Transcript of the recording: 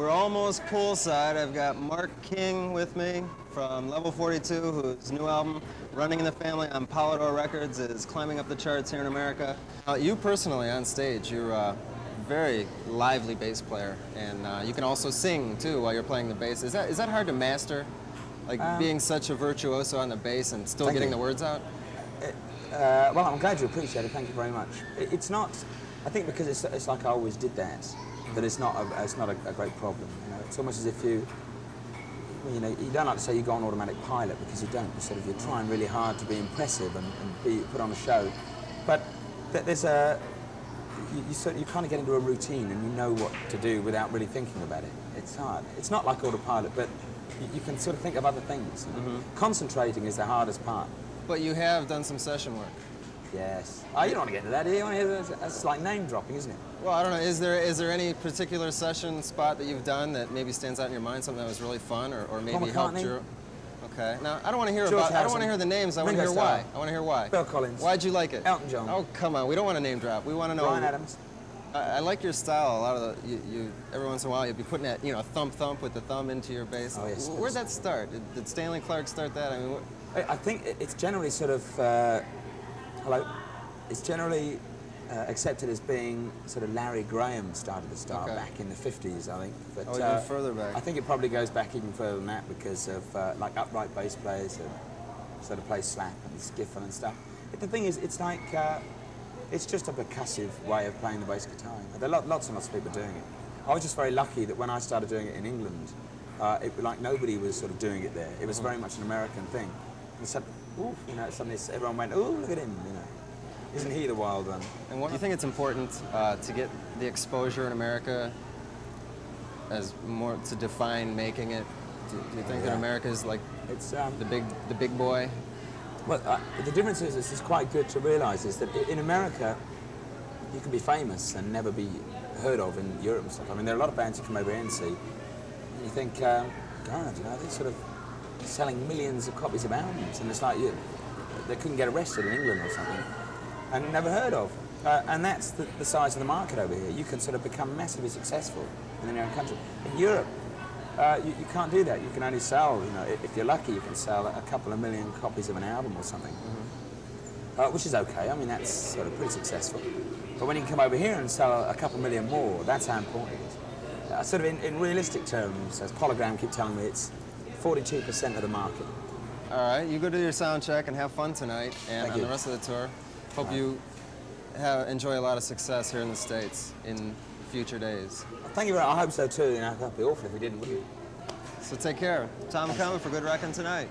We're almost poolside. I've got Mark King with me from Level 42, whose new album, Running in the Family on Polydor Records, is climbing up the charts here in America. You personally, on stage, you're a very lively bass player, and you can also sing, too, while you're playing the bass. Is that hard to master? Like, being such a virtuoso on the bass and still getting the words out? Well, I'm glad you appreciate it. Thank you very much. It's not, I think because it's like I always did that, but it's not a great problem. You know, it's almost as if you don't like to say you go on automatic pilot, because you don't. You're trying really hard to be impressive and put on a show. But there's you kind of get into a routine and you know what to do without really thinking about it. It's hard. It's not like autopilot, but you can sort of think of other things. Concentrating is the hardest part. But you have done some session work. Yes. Oh, you don't want to get into that, do you? Want to hear that? That's like name dropping, isn't it? Well, I don't know. Is there any particular session spot that you've done that maybe stands out in your mind, something that was really fun, or maybe helped you? Okay. Now, I don't want to hear I don't want to hear the names. I want to hear why. I want to hear why. Bill Collins. Why'd you like it? Elton John. Oh, come on. We don't want to name drop. We want to know. Bryan Adams. I like your style. A lot of you every once in a while you'll be putting that thump with the thumb into your bass. Oh, yes. Where'd that start? Did Stanley Clarke start that? I mean, I think it's generally sort of It's generally accepted as being sort of Larry Graham started the style back in the 50s, I think. But, even further back. I think it probably goes back even further than that, because of like upright bass players who sort of play slap and skiffle and stuff. But the thing is, it's like it's just a percussive way of playing the bass guitar. There are lots and lots of people doing it. I was just very lucky that when I started doing it in England, like nobody was sort of doing it there. It was very much an American thing. And suddenly everyone went, "Ooh, look at him!" You know. Isn't he the wild one? And do you think it's important to get the exposure in America as more to define making it? Do you think that America is like the big boy? Well, the difference is, it's quite good to realise, is that in America you can be famous and never be heard of in Europe and stuff. I mean, there are a lot of bands you come over here and see, and you think, God, they're sort of selling millions of copies of albums, and it's like they couldn't get arrested in England or something. And never heard of. And that's the size of the market over here. You can sort of become massively successful in your own country. In Europe, you can't do that. You can only sell, if you're lucky, you can sell a couple of million copies of an album or something, which is okay. I mean, that's sort of pretty successful. But when you can come over here and sell a couple million more, that's how important it is. Sort of in realistic terms, as Polygram keep telling me, it's 42% of the market. All right, you go do your sound check and have fun tonight, and on the rest of the tour. Hope you enjoy a lot of success here in the States in future days. Thank you very much. I hope so too. That'd be awful if we didn't, wouldn't it? So take care. Tom coming for Good Rockin' tonight.